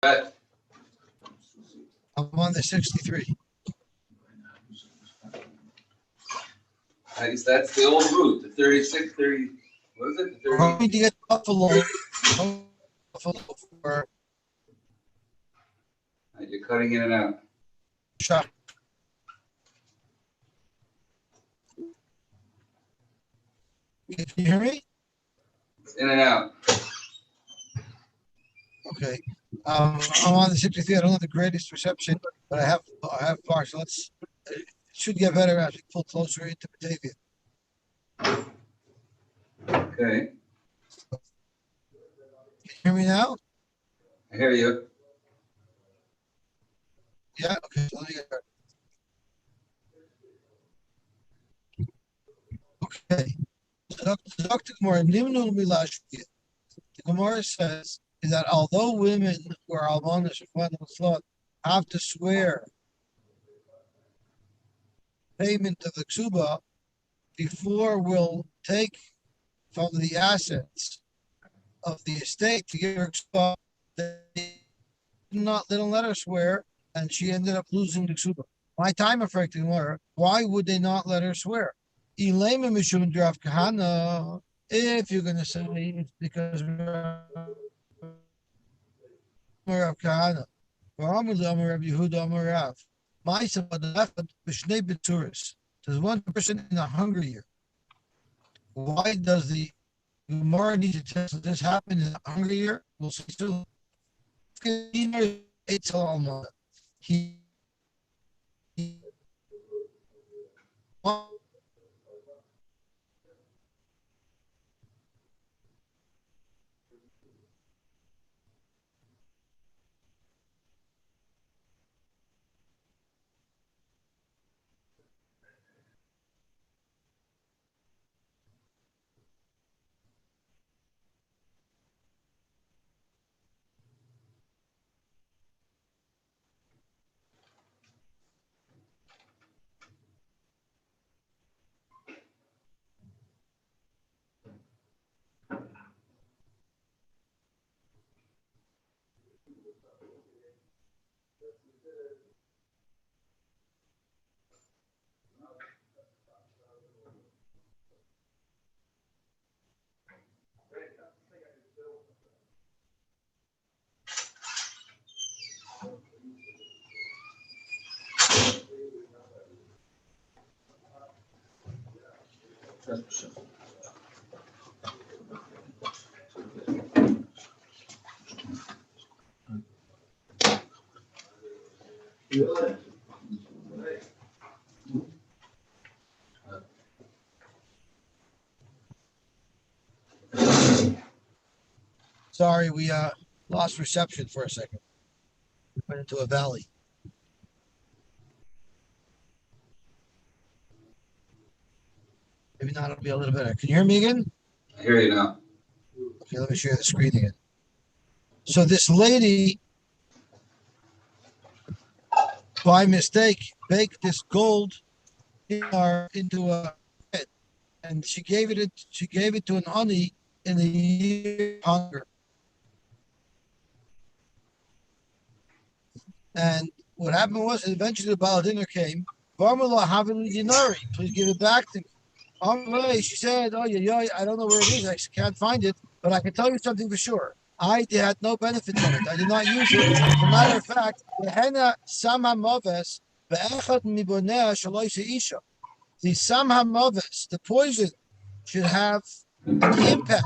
I'm on the 63. I guess that's the old route, the 36, 30, what is it? The 30. We're going to get Buffalo for You're cutting in and out. shot. Can you hear me? It's in and out. Okay. I'm on the 63. I don't have the greatest reception, but I have parts. So it should get better as we pull closer into Batavia. Okay. Can you hear me now? I hear you. Yeah, okay. So let me get okay. The Gemara says is that although women who are almonas or have to swear payment of the ksuba before we'll take from the assets of the estate to give her ksuba, they don't let her swear, and she ended up losing the ksuba. My time affecting her. Why would they not let her swear? If you're going to say it's because Rav Kahana, there's one person in a hunger year. Why does the Gemara need to tell us this happened in a hunger year? We'll see soon. He Sorry, we lost reception for a second. We went into a valley. Maybe not, it'll be a little better. Can you hear me again? I hear you now. Okay, let me share the screen again. So this lady, by mistake, baked this gold into a bread, and she gave it to an ani in the year of hunger. And what happened was, eventually the Baladiner came. Please give it back to me. She said, oh, yeah, I don't know where it is. I can't find it, but I can tell you something for sure. I had no benefit from it. I did not use it. As a matter of fact, the the poison should have an impact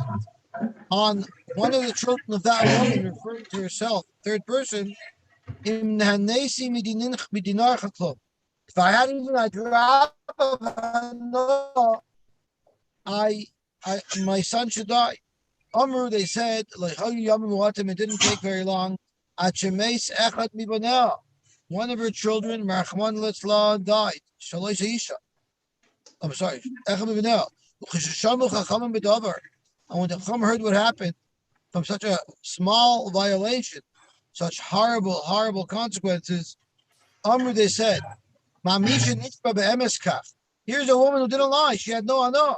on one of the children of that woman, referring to herself, third person. If I had even a drop of my son should die. Amru, they said, like it didn't take very long. One of her children, died. I'm sorry. And when the Chacham heard what happened from such a small violation, such horrible consequences, Amr, they said, here's a woman who didn't lie. She had no anah,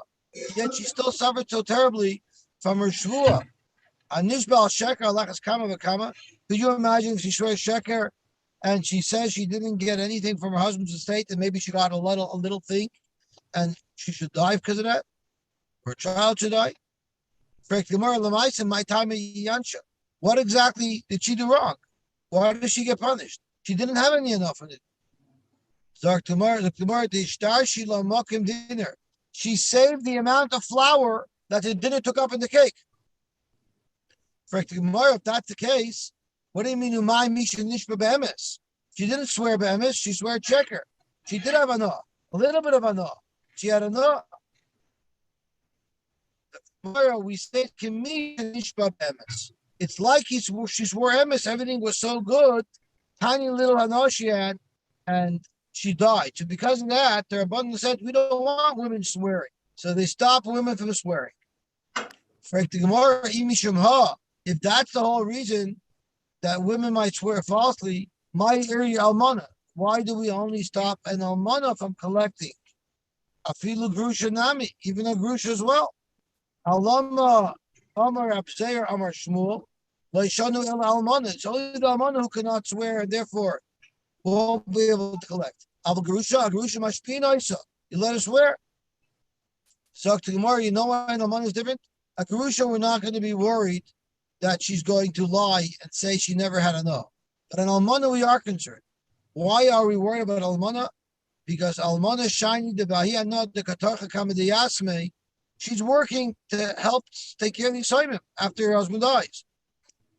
yet she still suffered so terribly from her shvuah. Anishbal sheker alachas kama v'kama. Could you imagine if she swears sheker and she says she didn't get anything from her husband's estate, and maybe she got a little thing, and she should die because of that? Her child should die. What exactly did she do wrong? Why did she get punished? She didn't have any enough of it. She saved the amount of flour that the dinner took up in the cake. If that's the case, what do you mean? She didn't swear be'emes, she swear checker. She did have a little bit of a. She had a. We said it's like she swore emes, everything was so good, tiny little hana she had, and she died. So because of that, their abundance said, we don't want women swearing. So they stopped women from swearing. If that's the whole reason that women might swear falsely, my area almana. Why do we only stop an almana from collecting? Afilu grusha nami, even a grusha as well. Alama Amar Abseir Amar Shmuel. Loishanu El Almana. It's only the almana who cannot swear and therefore won't be able to collect. Al Grusha Mashpina Isa. You let her swear. So to Gemara, you know why an almana is different? A Grusha, we're not going to be worried that she's going to lie and say she never had a no. But an almana, we are concerned. Why are we worried about almana? Because almana shiny the bahia not the katarcha kamadiyasme. She's working to help take care of the assignment after her husband dies.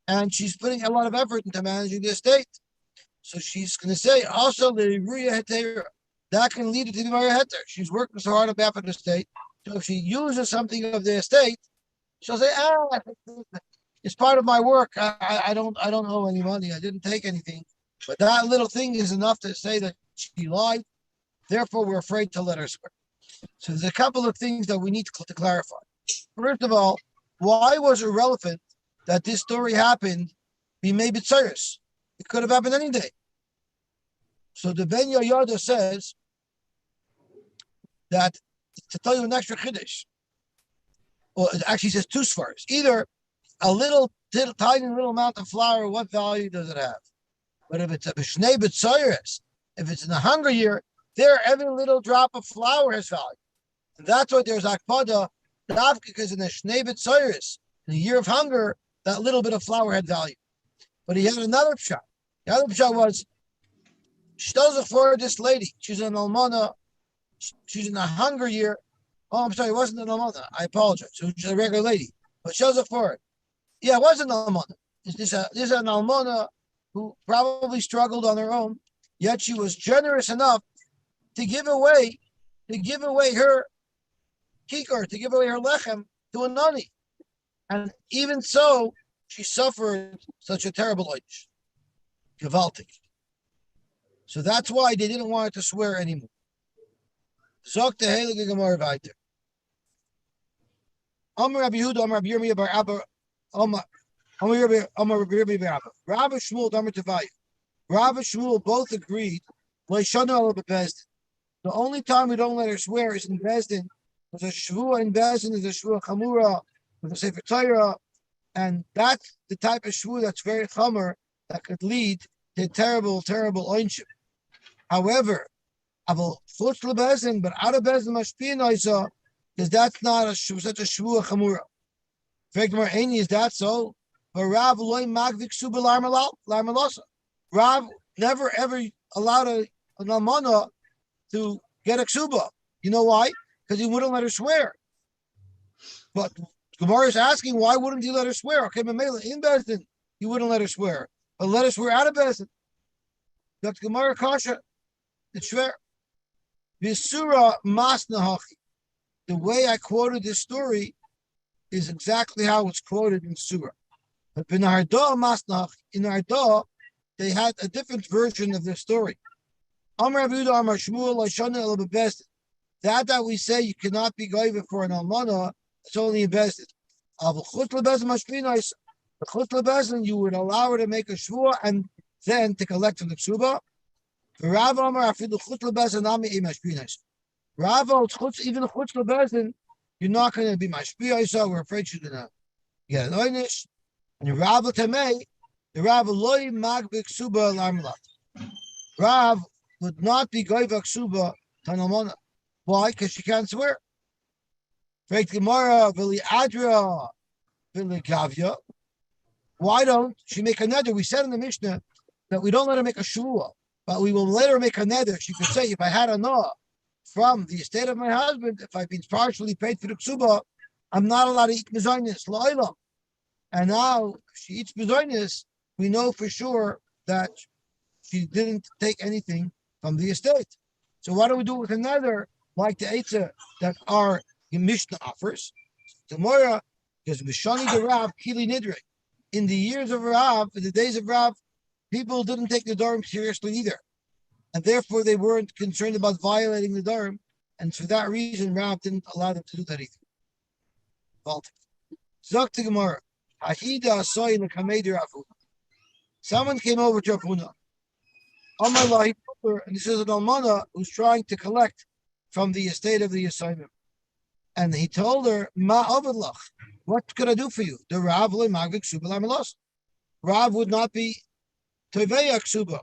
And she's putting a lot of effort into managing the estate. So she's going to say, also, that can lead to the Maya Heter. She's working so hard on behalf of the estate. So if she uses something of the estate, she'll say, it's part of my work. I don't owe any money. I didn't take anything. But that little thing is enough to say that she lied. Therefore, we're afraid to let her swear. So there's a couple of things that we need to clarify. First of all, why was it relevant that this story happened b'mei b'tzaris? It could have happened any day. So the Ben Yoyada says that, to tell you an extra chiddush, well, it actually says two svaras. Either a tiny little amount of flour, what value does it have? But if it's a b'shnei b'tzaris, if it's in a hunger year, there, every little drop of flour has value. And that's why there's akpada, because in the Shnei B'Tzaris, in the year of hunger, that little bit of flour had value. But he had another pshat. The other pshat was, shtozach for this lady. She's an almana. She's in a hunger year. Oh, I'm sorry, it wasn't an almana. I apologize. So she's a regular lady. But shtozach for it. Yeah, it wasn't an almana. This is an almana who probably struggled on her own, yet she was generous enough to give away her kikar, to give away her lechem to a nani. And even so, she suffered such a terrible oish. Gewaltig. So that's why they didn't want her to swear anymore. Zok the heilige Gemara weiter. Amar Rabbi Yehuda, Amar Rabbi Yirmiyah bar Abba, Amar Rabbi Yirmiyah bar Abba. Rabbi Shmuel, Amar Tavaya. Rabbi Shmuel both agreed. The only time we don't let her swear is in Bezdin. There's a shvua in Bezdin, there's a shvua chamura, with a sefer Torah, and that's the type of shvua that's very chamer that could lead to terrible, terrible oinship. However, chutz leBezdin, but out of Bezdin mashpia noisa, because that's not such a shvua chamura. Vegmar Eini, is that so? But Rav loy magvik suba larmalasa. Rav never ever allowed an almana to get a ksuba. You know why? Because he wouldn't let her swear. But Gemara is asking, why wouldn't he let her swear? Okay, Mamela, in Bezdin, he wouldn't let her swear. But let her swear out of Bezdin. Dr. Gemara Kasha, it's swear. Visura Masnahachi. The way I quoted this story is exactly how it's quoted in Surah. But in Arda Masnahachi, in Arda, they had a different version of the story. Amar Rabbi Yehuda, Amar Shmuel, Lashana El Bezdin. That we say you cannot be goyve for an almana, it's only in Bezdin. The chutz leBezdin, you would allow her to make a shvua and then to collect from the ksuba. Rav Amar afilu chutz leBezdin ami mashpina. Rav even chutz leBezdin, you're not going to be mashpia. So we're afraid she's going to get an oynish. And the Rav Tamei, the Rav Loi Magbik Suba Larmlat. Rav would not be Goivak Suba Tanamona. Why? Because she can't swear. Faith Gemara, Vili Adra, Vili Kavya. Why don't she make a neder? We said in the Mishnah that we don't let her make a shua, but we will let her make a neder. She could say, if I had a noah from the estate of my husband, if I've been partially paid for the ksuba, I'm not allowed to eat mezainis, la'olam. And now if she eats mezainis, we know for sure that she didn't take anything from the estate. So why don't we do it with a neder, like the eitzah that our Mishnah offers? Tomorrow, because Mishani the Rav, Kili Nidre. In the years of Rav, in the days of Rav, people didn't take the Dharm seriously either. And therefore, they weren't concerned about violating the Dharm. And for that reason, Rav didn't allow them to do that either. Zok Gemara. Someone came over to Rav Huna. Amallah, and this is an almana who's trying to collect from the estate of the Yosy. And he told her, Ma avadlach, what could I do for you? The Rav le magvik suba lamalos. Rav would not be toveya ksuba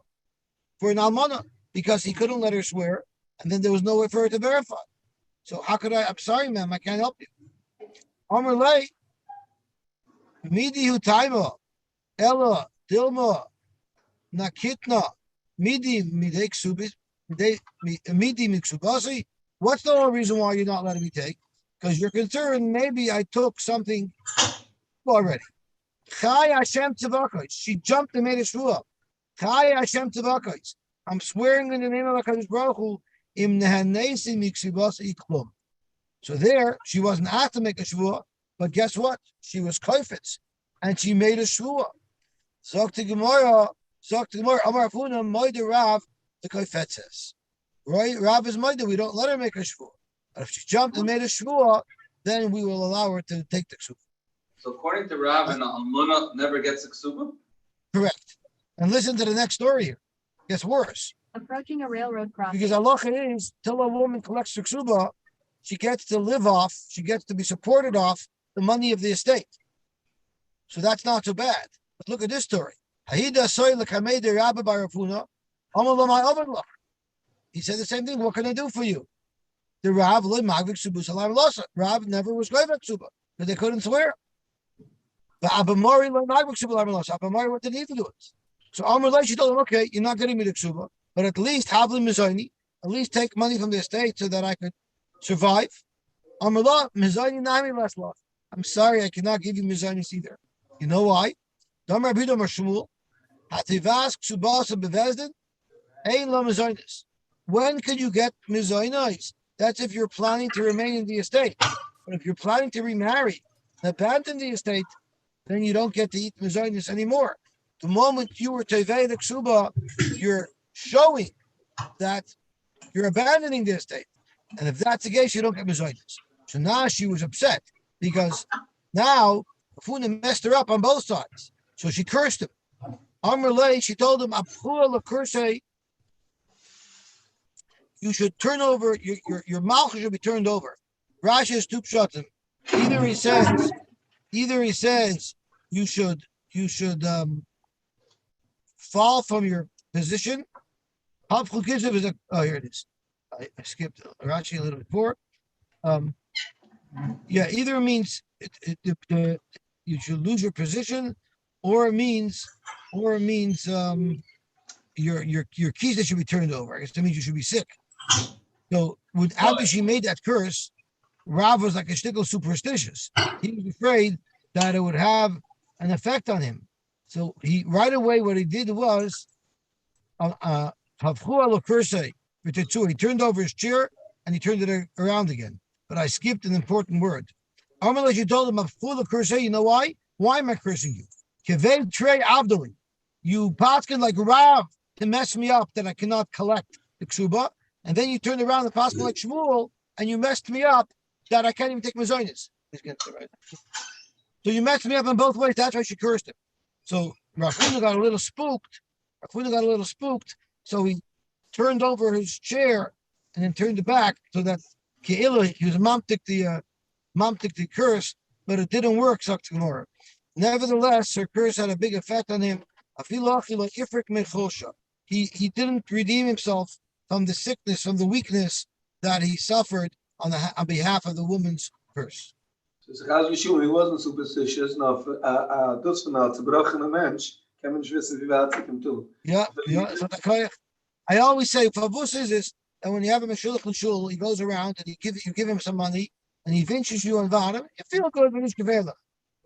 for an almana because he couldn't let her swear, and then there was no way for her to verify. So how could I? I'm sorry, ma'am, I can't help you. Amar le midi hu taima ella dilma nakitna midi midei ksubis midi miksubasi. What's the only reason why you're not letting me take? Because you're concerned maybe I took something already. Chai Hashem Tzavakos. She jumped and made a shvuah. Chai Hashem Tzavakos. I'm swearing in the name of HaKadosh Baruch Hu, im nehanesi miksibas iklum. So there, she wasn't asked to make a shvuah, but guess what? She was koifetz, and she made a shvuah. Zok to Gemara, Amar Funa, Moide Rav, the koifetzes. Right? Rav is Moide, we don't let her make a shvuah. But if she jumped and made a shvuah, then we will allow her to take the ksuba. So according to Rav, an almana never gets a ksuba? Correct. And listen to the next story here. It gets worse. Approaching a railroad crossing. Because halacha is, till a woman collects her ksuba, she gets to live off, she gets to be supported off the money of the estate. So that's not so bad. But look at this story. He said the same thing. What can I do for you? The Rav Rav never was going to ksuba because they couldn't swear. But Abamari what did he do it? So Amar she told him, okay, you're not getting me the ksuba, but at least havli mizani, at least take money from the estate so that I could survive. Amar mizani nami less love. I'm sorry, I cannot give you mizanis either. You know why? Damar Bidam Shmuel, Hativas Ksubasa Bevezdin, Ein la mizanis. When can you get mizanis? That's if you're planning to remain in the estate. But if you're planning to remarry and abandon the estate, then you don't get to eat mezainis anymore. The moment you were tevei the ksuba, you're showing that you're abandoning the estate. And if that's the case, you don't get mezainis. So now she was upset because now Funa messed her up on both sides. So she cursed him. Amr Lei, she told him, Abchua l'kursei, you should turn over your mouth should be turned over. Rashi is two pshatim. Either he says you should fall from your position. Oh, here it is. I skipped Rashi a little bit before. Either means you should lose your position, or it means your keys that should be turned over. I guess that means you should be sick. So after she made that curse, Rav was like a shtickle superstitious. He was afraid that it would have an effect on him. So he right away what he did was he turned over his chair and he turned it around again. But I skipped an important word. Armalek, you told him you know why? Why am I cursing you? Kevev trey avdoli. You paskin like Rav to mess me up that I cannot collect the ksuba. And then you turned around and passed like Shmuel, and you messed me up that I can't even take mezainis. So you messed me up in both ways. That's why she cursed him. So Rav Huna got a little spooked. So he turned over his chair and then turned it back so that he was mamtik the curse, but it didn't work. Nevertheless, her curse had a big effect on him. He didn't redeem himself from the sickness, from the weakness that he suffered on behalf of the woman's curse. So he wasn't superstitious, no, das von einer zerbrochene Mensch, kann man nicht wissen, wie weit sich ihm tun. Yeah. So I always say, Favus is that when you have a Meshulach and Shul, he goes around and you give him some money, and he vinces you on Vadim, you feel good when he's Gevela.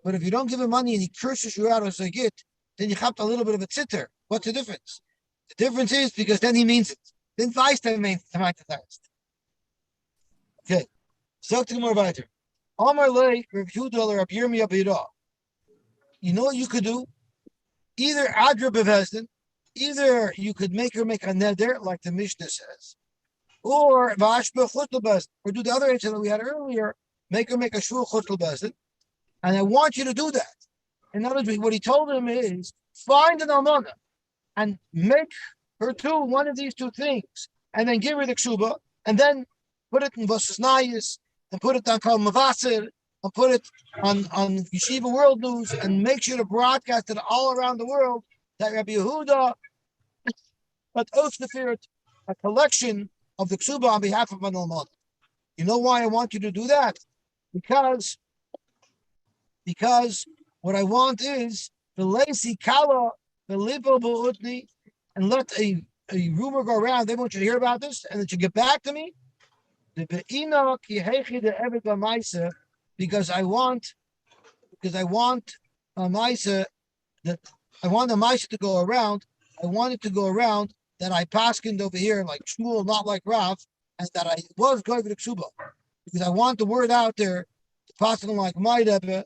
But if you don't give him money and he curses you out as a git, then you have a little bit of a tzitter. What's the difference? The difference is because then he means it. Then weiß der meint the Okay. Sagt more weiter. Amar lei Rav Yehuda or Rav Yirmiyah Bira. You know what you could do? Either Adra Bevesdin, either you could make her make a neder, like the Mishnah says, or Vashba Chutel Bezdin, or do the other answer that we had earlier, make her make a Shul Chutel Bezdin. And I want you to do that. In other words, what he told him is find an almana and make her do one of these two things, and then give her the ksuba, and then put it in Vosnayis, and put it on Kal Mavasir, and put it on Yeshiva World News, and make sure to broadcast it all around the world that Rabbi Yehuda had Oshnefirt, a collection of the ksuba on behalf of an almana. You know why I want you to do that? Because what I want is the lacy kala, the lipo ba'utni, and let a rumor go around. They want you to hear about this, and that you get back to me. Because I want a Maisa that I want a Maisa to go around. I want it to go around that I paskined over here like Shmuel, not like Rav, and that I was going to Ksuba. Because I want the word out there to paskin like my Rebbe,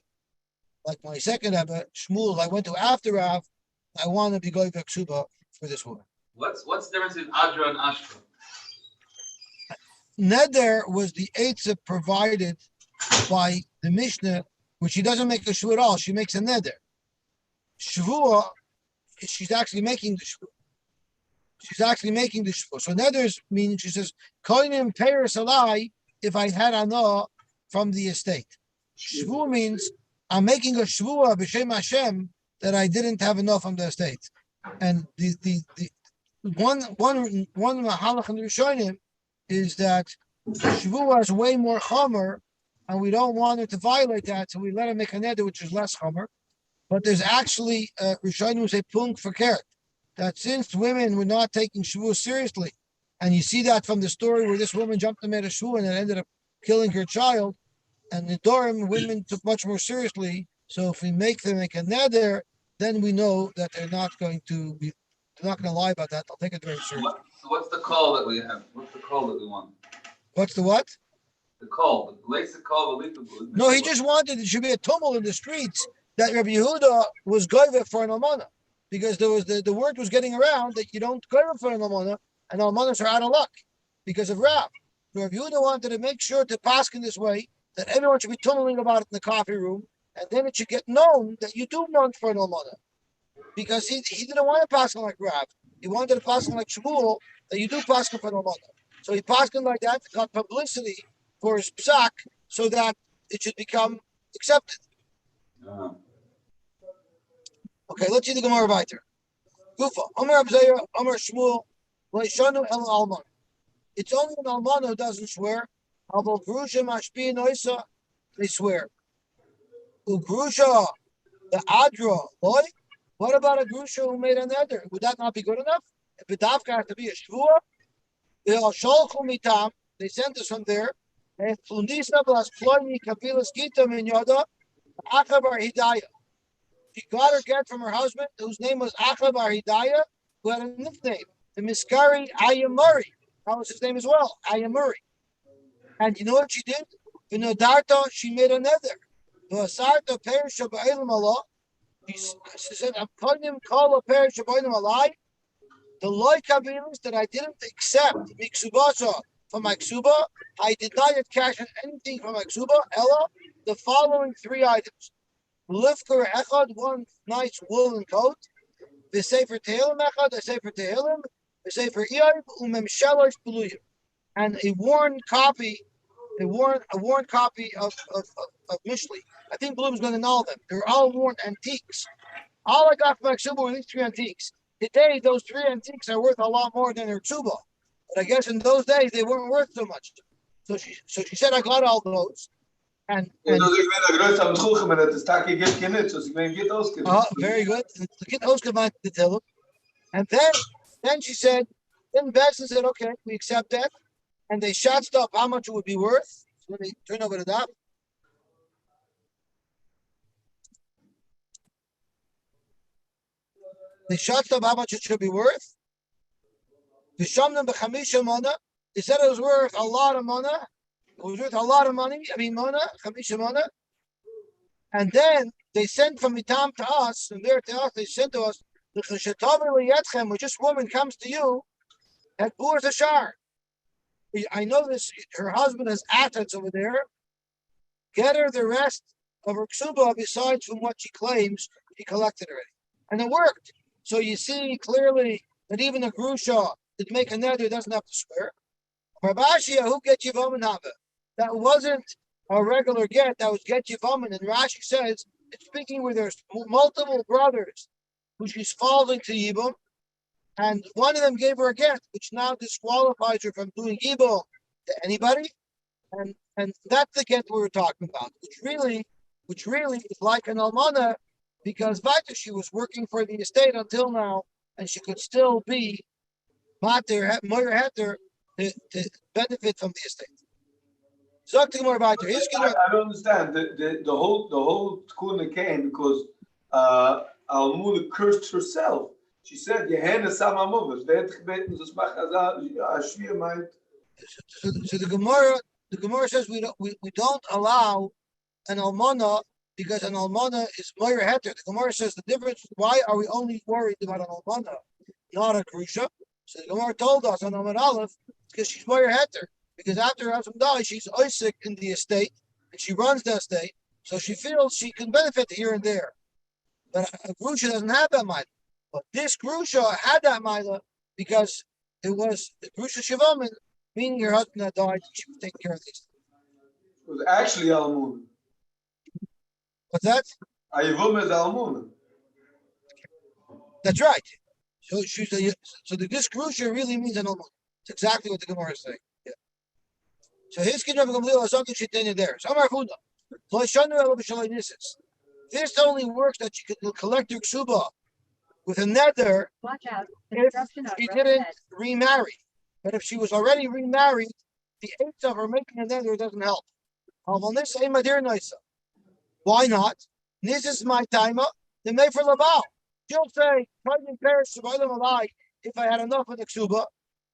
like my second Rebbe, Shmuel, I went to after Rav. I want to be going to Ksuba for this woman. What's the difference between Adra and Ashra? Neder was the eitzah provided by the Mishnah, which she doesn't make a shvu at all. She makes a neder. Shvua, she's actually making the shvu. So neders means she says, koinim peiros alai, if I had anah from the estate. Shvu means I'm making a shvua b'shem Hashem that I didn't have enough from the estate. And the one mahalach in the Rishonim is that shvua is way more chomer, and we don't want her to violate that, so we let her make a neder, which is less chomer. But there's actually Rishonim who say punk for carrot, that since women were not taking shvua seriously, and you see that from the story where this woman jumped and made a shvua and it ended up killing her child, and the Dorim women took much more seriously. So if we make them make a neder, then we know that they're not going to lie about that. They'll take it very seriously. So what's the call that we have? What's the call that we want? What's the what? The call, the basic call, the little. No, he just wanted there should be a tumult in the streets that Rabbi Yehuda was goyve for an almana, because there was the word was getting around that you don't goyve for an almana, and almanas are out of luck because of Rav. So Rabbi Yehuda wanted to make sure to pass in this way that everyone should be tumbling about it in the coffee room, and then it should get known that you do want for an almana, because he didn't want to pass like Rav. He wanted to pass like Shmuel that you do pass for an almana. So he passed like that, got publicity for his psak, so that it should become accepted. Okay, let's see the Gemara weiter. Gufa, Omer Abzaya, Omer Shmuel, Leishanu El Alman. It's only an alman who doesn't swear. Although Grusha Mashpi Noisa, they swear. Ugrusha, the Adra, boy. What about a Grusha who made a neder? Would that not be good enough? If the Dafka has to be a Shvua, they sent us from there. She got her get from her husband, whose name was Achabar Hidayah, who had a nickname, the Miskari Ayamuri. That was his name as well, Ayamuri. And you know what she did? In Odarta, she made a nether. She said, I'm calling him call a pair Shabayim alai. The loy kabilas that I didn't accept miksubasa from my ksuba, I did not yet cash in anything from my ksuba, Ella, the following three items. Lifker echad, one nice woolen coat, the sefer tehillim echad, the sefer tehillim, the sefer iyayim, umem shalosh beluyim, and a worn copy, a worn copy of Mishlei. I think Bloom's going to know them. They're all worn antiques. All I got from my ksuba were these 3 antiques. Today, those 3 antiques are worth a lot more than her ksuba. But I guess in those days, they weren't worth so much. So she said, I got all those. And Ja, dus ik ben een groot aan het schoegen, maar het is taakje get niet, dus ik ben get ausgedacht. very good. The kid Oscar to tell him. And then she said, then Besson said, okay, we accept that. And they shot up how much it would be worth. So let me turn over the dot. They shot up how much it should be worth. They said it was worth a lot of money. It was worth a lot of money. I mean, chamisha mana. And then they sent from Mitam to us, from there to us, they sent to us, when this woman comes to you, at pours a shar. I know this, her husband has assets over there. Get her the rest of her ksuba besides from what she claims she collected already. And it worked. So you see clearly that even a grusha that make a neder doesn't have to swear. Rabashia, who get Yivamin Hava? That wasn't a regular get, that was get Yivamin. And Rashi says, it's speaking where there's multiple brothers who she's falling to Yibum, and one of them gave her a get, which now disqualifies her from doing evil to anybody. And that's the get we were talking about, which really is like an almana, because Vita, she was working for the estate until now, and she could still be mater, moyer heter, to benefit from the estate. Something more about her. I don't understand. The whole Tkuna came because Almuna cursed herself. She said, "Yehenna sama movers." They had gebeten, "Das macht a schwer meint." So the Gemara says we don't allow an almana because an almana is moyer heter. The Gemara says the difference. Why are we only worried about an almana, not a grusha? So the Gemara told us on Amar Aleph because she's moyer heter. Because after her husband dies, she's oisik in the estate, and she runs the estate, so she feels she can benefit here and there. But a grusha doesn't have that milah. But this grusha had that milah because it was the grusha shivamin, meaning her husband had died, and she was taking care of these. It was actually Almuna. What's that? Ayivum is Almuna. That's right. So this grusha really means an almana. It's exactly what the Gemara is saying. So his kid never completely something she did there. This only works that she could collect her ksuba with a nether if she didn't remarry. But if she was already remarried, the age of her making a nether doesn't help. Why not? This is my timer. The made for Labal. She'll say, if I had enough of the ksuba,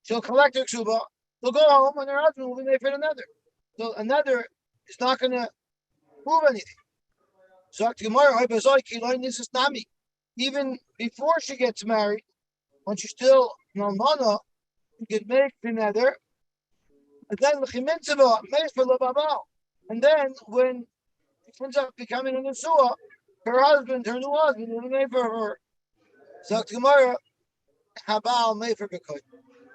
she'll collect her ksuba. They'll go home and her husband will be made for another. So another is not going to prove anything. So even before she gets married, when she's still Nalmana, you can make another. And then when she ends up becoming a Nesua, her husband, her new husband, will be made for her. So tomorrow, Habal made for Bekoy.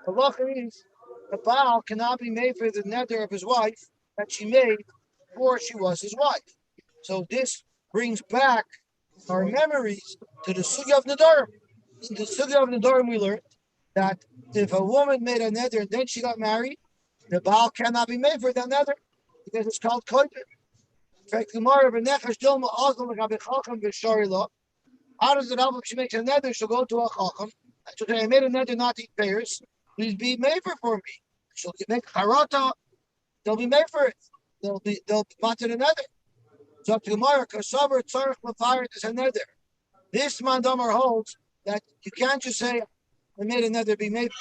The law is the Baal cannot be made for the nether of his wife that she made before she was his wife. So this brings back our memories to the Sugya of Nadarim. In the Sugya of Nadarim, we learned that if a woman made a nether and then she got married, the Baal cannot be made for that nether because it's called koyter. In fact, Gemara v'nefesh dilma azal l'gabe chacham v'shari lo. How does it help if she makes a nether? She'll go to a chacham and she'll say, "I made a nether not to eat pears. Please be made for me." She'll make charata. They'll be made for it. They'll matter another. So to Gemara, kasaver tzarich l'fire is another. This mandamar holds that you can't just say, "I made another be made.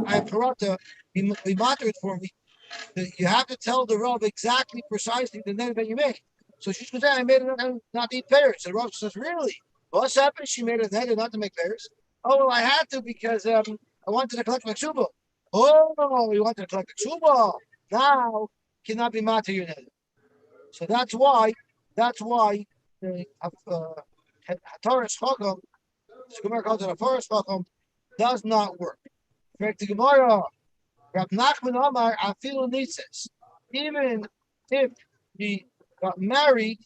I have charata. Be matter it for me." You have to tell the Rav exactly, precisely the nether that you made. So she's going to say, "I made another not to eat pears." So the Rav says, "Really? What's happened? She made a nether not to make pears." "Oh, well, I had to because I wanted to collect my ksuba." "Oh, you wanted to collect the ksuba. Now cannot be matter your nether." So that's why the Hataras Chacham, the Gemara calls it a Hataras Chacham, does not work. In fact, the Gemara, Rab Nachman Amar, Afilu Nitzes. even if she got married,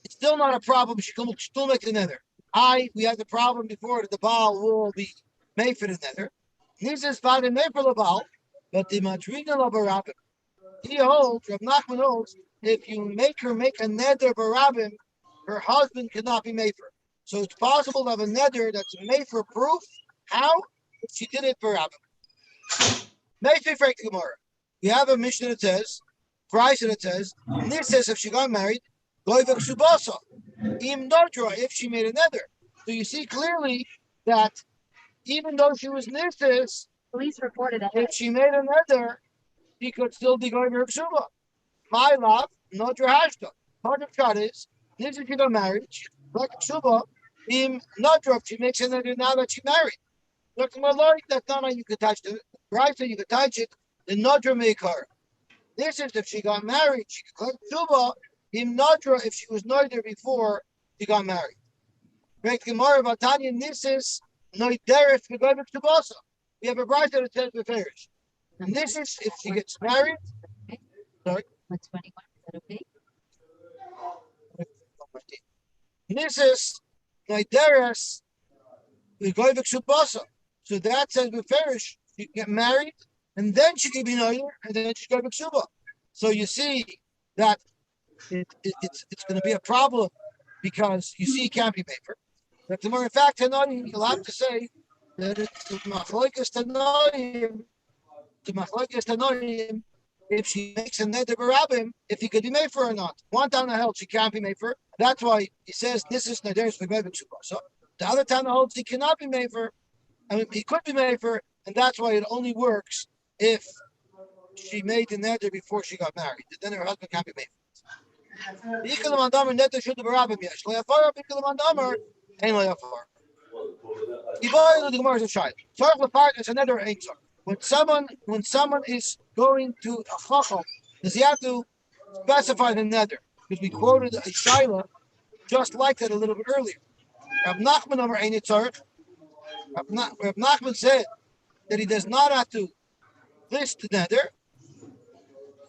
it's still not a problem. She can still make the nether. We had the problem before that the Baal will be made for the nether. This is found in made for the Baal, but the Madrina of Barabim. He holds, Rav Nachman holds, if you make her make a nether Barabim, her husband cannot be made for. So it's possible to have a nether that's made for proof. How? If she did it Barabim. Made for the Gemara. We have a Mishnah that says, Price that says, and this says if she got married, Goivak Subasa. Im Nodra, if she made a nether. So you see clearly that even though she was Nithis, Police reported a if she made a nether, she could still be going to her Ksuba. My love, Nodra Hashta. Part of God is, this is she got married, like Ksuba, Im Nodra, if she makes a nether now that she married. Look at my Lord, that's not how you could touch it. Right, so you could touch it, the Nodra make her. This is if she got married, she could collect Ksuba, Im Nodra, if she was Nodra before she got married. Great Gemara Vatanya Nisis Noideris Gegoyim Ktubasa. We have a bride that says Beferish. And this is if she gets married. Sorry. 121. Is that okay? Nisis Noideris Gegoyim Ktubasa. So that says Beferish. She can get married, and then she can be Noider, and then she can go Ksuba. So you see that it's going to be a problem because you see it can't be made for. But the more in fact, you'll have to say that it's Machloikas Tanoim, if she makes a nether barabim, if he could be made for or not. One down the hill, she can't be made for. That's why he says this is Neder's Begavik Shubha. So the other town holds he cannot be made for. I mean, he could be made for, and that's why it only works if she made the nether before she got married. Then her husband can't be made for. When someone is going to a chacham, does he have to specify the nether? Because we quoted a shaila just like that a little bit earlier. Rav Nachman Amar Ein Tzarech. Rav Nachman said that he does not have to list the nether,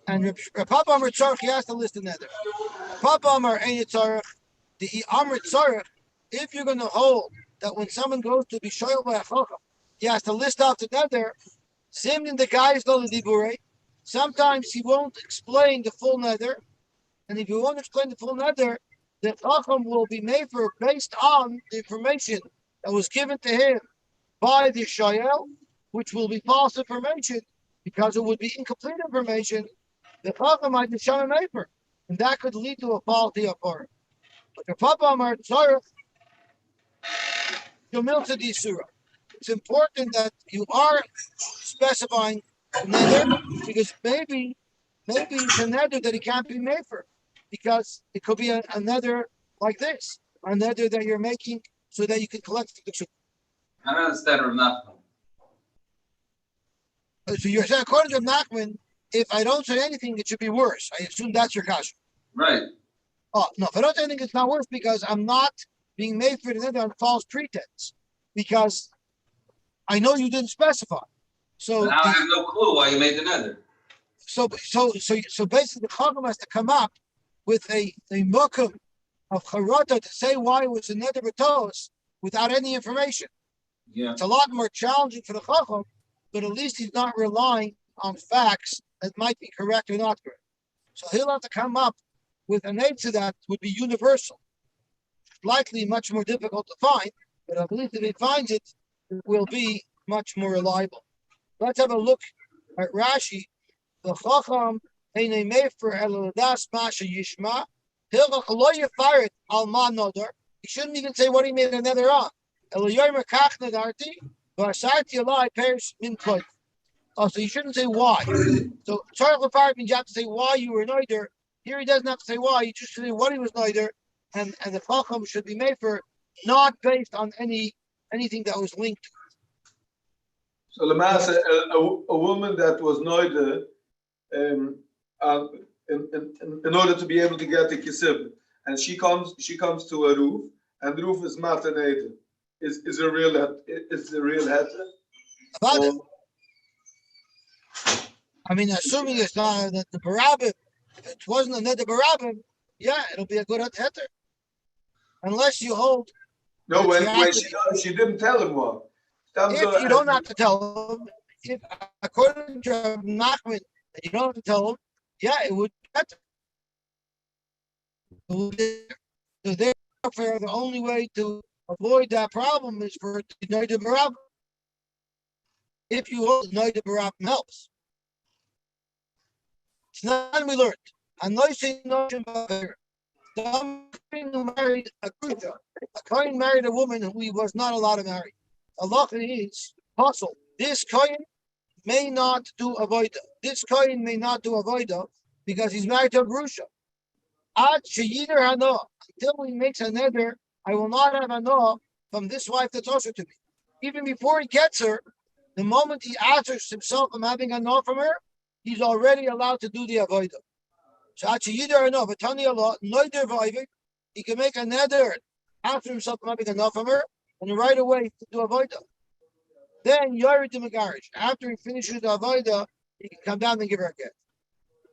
and Rav Papa Amar Tzarech, he has to list the nether. Papa Amar Ein Tzarech, the Amar Tzarech, if you're going to hold that when someone goes to be shoyal by a chacham, he has to list out the nether. Simnin the guy is going to dibure. Sometimes he won't explain the full nether, and if he won't explain the full nether, the chacham will be made for based on the information that was given to him by the shoyal, which will be false information because it would be incomplete information. The chacham might be shown a for, and that could lead to a faulty affair. But the Papa Amar Tzarech, Jamilta di Surah. It's important that you are specifying nether because maybe it's a nether that it can't be made for because it could be a nether like this, a nether that you're making so that you can collect the sugar. I don't understand Rav Nachman. So you're saying, according to Nachman, if I don't say anything, it should be worse. I assume that's your kasha. Right. Oh, no, if I don't say anything, it's not worse because I'm not being made for the nether on false pretense because I know you didn't specify. So Now I have no clue why you made the nether. So basically, the chacham has to come up with a mukum of charata to say why it was a nether b'tos without any information. Yeah. It's a lot more challenging for the chacham, but at least he's not relying on facts that might be correct or not correct. So he'll have to come up with an answer that would be universal. Likely much more difficult to find, but at least if he finds it, it will be much more reliable. Let's have a look at Rashi. The chacham ain't made for eladas masha yishma. Hilchach lo yifaret al man nodar. He shouldn't even say what he made another on. Elayomer kach nadarti v'asarti alai perish min kloit. Oh, so you shouldn't say why. So tzarich lefaret means you have to say why you were noider. Here he doesn't have to say why. He just say what he was noider, and the chacham should be made for not based on anything that was linked to it. So Lamasa, a woman that was noider, in order to be able to get the kisib, and she comes to a roof, and the roof is matanated. Is the real heter? I mean, assuming it's not that the barabim, if it wasn't a neder barabim, yeah, it'll be a good heter. Unless you hold. No, that when, you have when to- she didn't tell him what. if you don't have to tell him, if according to Nachman, that you don't have to tell him, yeah, it would be better. So therefore, the only way to avoid that problem is for it to be neder barabim. If you hold neder barabim helps. It's not we learned. I'm not saying notion who married a Grusha. A Kohen married a woman who he was not allowed to marry. Allah is possible. This Kohen may not do avoida. This Kohen may not do avoida because he's married to a Grusha. Ad sheyider hana. Until he makes a neder, I will not have hana from this wife that's also to me. Even before he gets her, the moment he answers himself from having hana from her, he's already allowed to do the avoida. So either enough, but Tani Allah, neither v'ivik, he can make a neder after himself from having enough of her, and right away to do avoida. Then Yorid to Megarish. After he finishes the avoida, he can come down and give her a gift.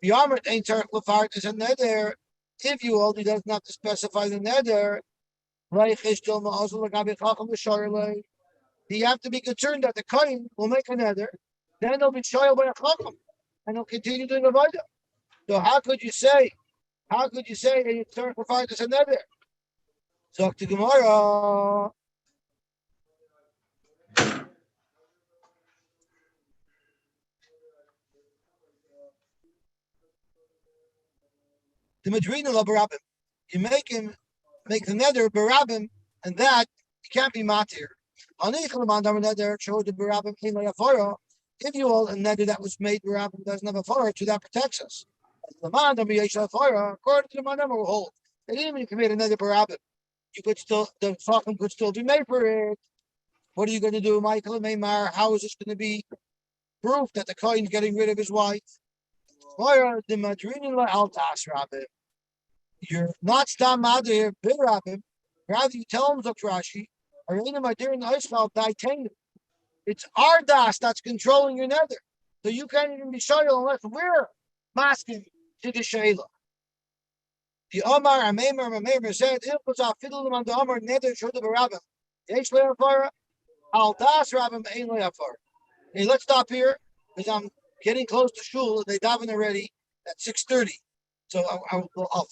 The Amrit ain't tzarich l'fart is a neder. If you hold, he doesn't have to specify the neder. You have to be concerned that the kohen will make a neder, then he'll be shoyal by a chacham, and he'll continue doing avoida. So how could you say that it's tzarich l'fart is a neder? So to Gemara. The Madrina la barabim. You make him make the neder barabim, and that he can't be matir. If you hold a neder that was made barabim doesn't have a fire, so that protects us. According to the mandam will hold. And even if you made a neder barabim, you could still the tzachim could still be made for it. What are you going to do, Michael and Maymar? How is this going to be proof that the kohen's getting rid of his wife? The Madrina la altas rabbim. You're not stam mother here, big rabbim. Rather, you tell him, Rashi, it's our das that's controlling your nether. So you can't even be shayla unless we're masking to the shayla. The Omar Amemer said, it was a fiddle on the Omar nether should have a rabbim. Yesh le'afara, al das rabbim ein le'afara. Hey, let's stop here because I'm getting close to shul and they daven already at 6:30. So I'll